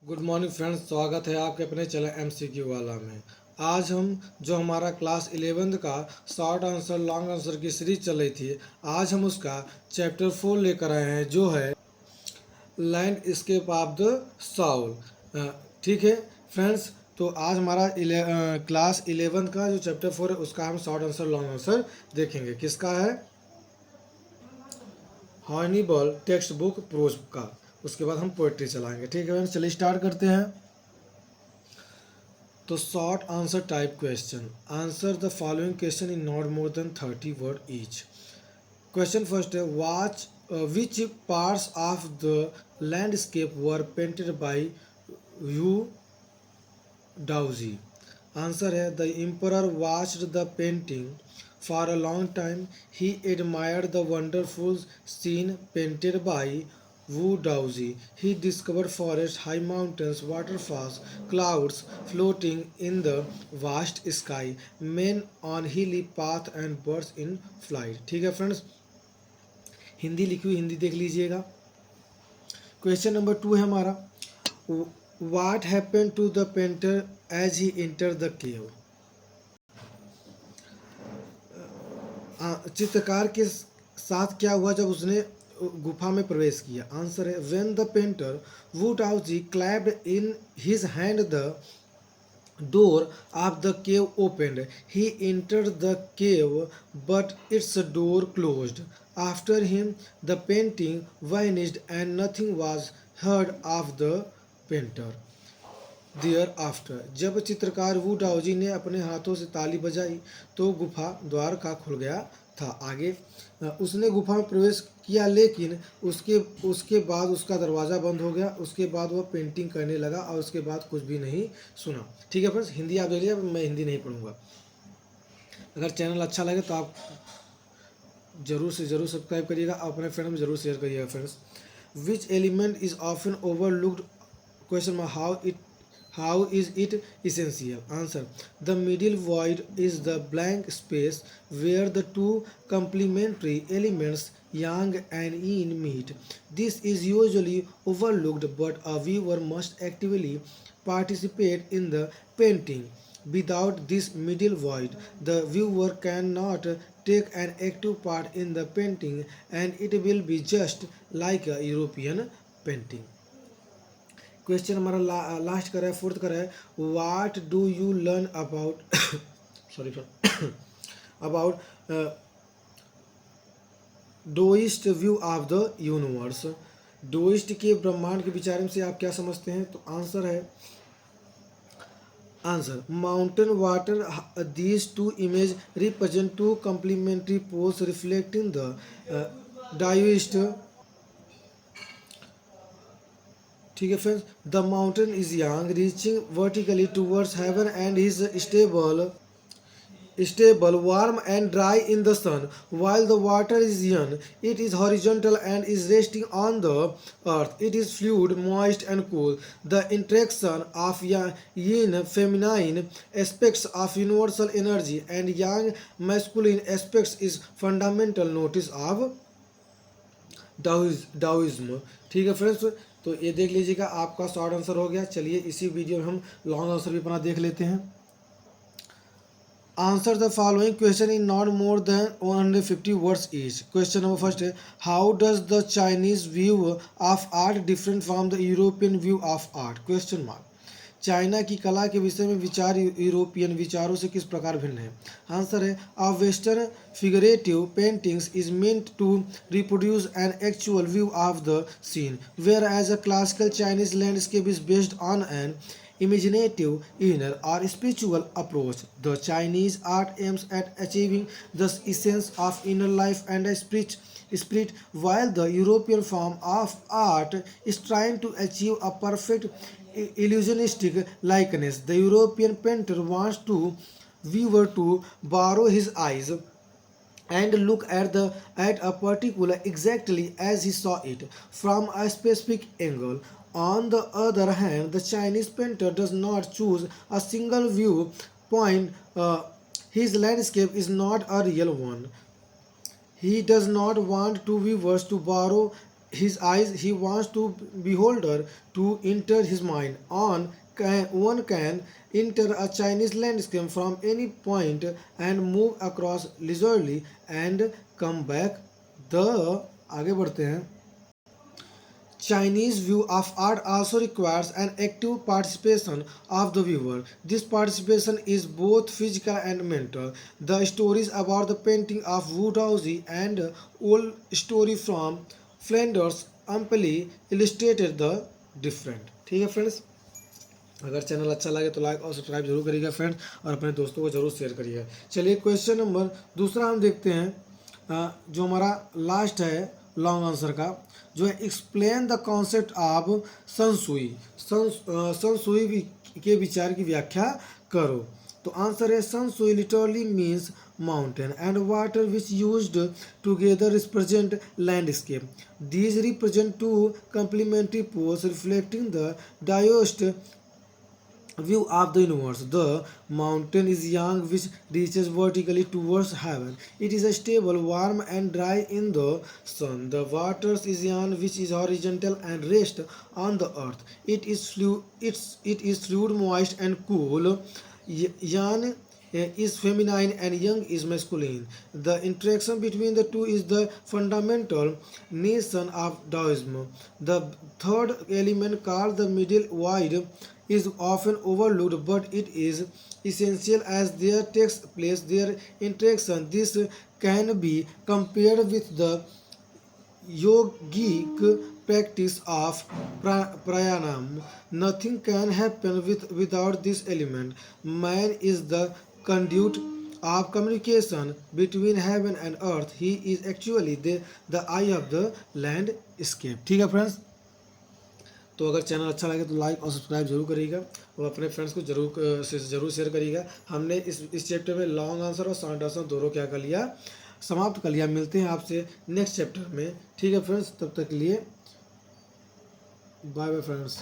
Good morning friends, स्वागत है आपके अपने चैनल एमसीक्यू वाला में। आज हम जो हमारा क्लास 11th का शॉर्ट आंसर लॉन्ग आंसर की सीरीज चल रही थी, आज हम उसका चैप्टर 4 लेकर आए हैं जो है लैंडस्केप ऑफ द साउल। ठीक है फ्रेंड्स, तो आज हमारा क्लास 11th का जो चैप्टर 4 है उसका हम शॉर्ट आंसर लॉन्ग आंसर देखेंगे। किसका है? हॉर्निबल टेक्स्ट बुक प्रोज का। उसके बाद हम पोएट्री चलाएंगे। ठीक है फ्रेंड्स, चलिए स्टार्ट करते हैं। तो short answer type question, answer the following question in not more than 30 word each. Question first है, watch which parts of the landscape were painted by Wu Daozi. Answer है, the emperor watched the painting for a long time. He admired the wonderful scene painted by Wu Daozi. He discovered forests, high mountains, waterfalls, clouds floating in the vast sky, men on hilly path and birds in flight. ठीक है friends, Hindi लिखी हुई हिंदी देख लीजिएगा। Question number 2 है हमारा, What happened to the painter as he entered the cave? चित्रकार के साथ क्या हुआ जब उसने गुफा में प्रवेश किया? आंसर है, when the painter Wu Daoji clapped in his hand, the door of the cave opened. He entered the cave, but its door closed. After him, the painting vanished and nothing was heard of the painter. Thereafter, जब चित्रकार वू डाओजी ने अपने हाथों से ताली बजाई तो गुफा द्वार का खुल गया था। आगे, उसने गुफा में प्रवेश किया लेकिन उसके बाद उसका दरवाज़ा बंद हो गया। उसके बाद वह पेंटिंग करने लगा और उसके बाद कुछ भी नहीं सुना। ठीक है फ्रेंड्स, हिंदी आप देख लीजिए, मैं हिंदी नहीं पढ़ूंगा। अगर चैनल अच्छा लगे तो आप जरूर से जरूर सब्सक्राइब करिएगा, अपने फ्रेंड में जरूर शेयर करिएगा friends. Which element is often overlooked? Question में how is it essential? Answer, the middle void is the blank space where the two complementary elements yang and yin meet. This is usually overlooked, but a viewer must actively participate in the painting. Without this middle void, the viewer cannot take an active part in the painting and it will be just like a European painting. Question हमारा last कर है, fourth कर है, what do you learn about sorry about Daoist view of the universe. Daoist के ब्रह्मांड के विचार से आप क्या समझते हैं? तो आंसर है, answer mountain water, these two images represent two complementary poles reflecting the Daoist. ठीक है friends, the mountain is yang reaching vertically towards heaven and is stable, warm and dry in the sun, while the water is young. It is horizontal and is resting on the earth. It is fluid, moist and cool. The interaction of yin feminine aspects of universal energy and yang masculine aspects is fundamental notice of डाउइज्म। ठीक है friends, तो ये देख लीजिएगा, आपका short answer हो गया। चलिए इसी वीडियो में हम लॉन्ग आंसर भी अपना देख लेते हैं। Answer the following question in not more than 150 words each. Question number first है, how does the Chinese view of art different from the European view of art? Question mark. China की कला के विषय में विचार यूरोपियन विचारों से किस प्रकार भिन्न है? आंसर है, a western figurative paintings is meant to reproduce an actual view of the scene, whereas a classical Chinese landscape is based on an imaginative inner or spiritual approach. The Chinese art aims at achieving the essence of inner life and a spirit, while the European form of art is trying to achieve a perfect illusionistic likeness. The European painter wants to viewer to borrow his eyes and look at a particular exactly as he saw it from a specific angle. On the other hand, the Chinese painter does not choose a single view point. His landscape is not a real one. He does not want two viewers to borrow his eyes, he wants to beholder to enter his mind. One can enter a Chinese landscape from any point and move across leisurely and come back. The आगे बढ़ते हैं. Chinese view of art also requires an active participation of the viewer. This participation is both physical and mental. The stories about the painting of Wu Daozi and old story from Flanders amply illustrated the different. ठीक है friends, अगर channel अच्छा लगे तो like और subscribe जरूर करिएगा friends, और अपने दोस्तों को जरूर शेयर करिएगा. चलिए क्वेश्चन नंबर दूसरा हम देखते हैं, जो हमारा लास्ट है लॉन्ग आंसर का, जो है explain the concept of shanshui. Shanshui के विचार की व्याख्या करो. तो आंसर है shanshui literally means mountain and water which used together represent landscape. These represent two complementary poles reflecting the diverse view of the universe. The mountain is yang which reaches vertically towards heaven. It is stable, warm and dry in the sun. The water is yang which is horizontal and rests on the earth. It is fluid, moist and cool. Yang is feminine and yang is masculine. The interaction between the two is the fundamental nation of Taoism. The third element, called the middle wide, is often overlooked, but it is essential as there takes place their interaction. This can be compared with the yogic practice of pranayama. Nothing can happen without this element. Man is the conduit of communication between heaven and earth. He is actually the eye of the landscape. ठीक है friends, तो अगर channel अच्छा लगे तो like और subscribe जरूर करिएगा और अपने फ्रेंड्स को जरूर शेयर करिएगा. हमने इस चैप्टर में लॉन्ग आंसर और शॉर्ट आंसर दोनों क्या कर लिया, समाप्त कर लिया. मिलते हैं आपसे नेक्स्ट चैप्टर में. ठीक है फ्रेंड्स, तब तक के लिए बाय बाय फ्रेंड्स.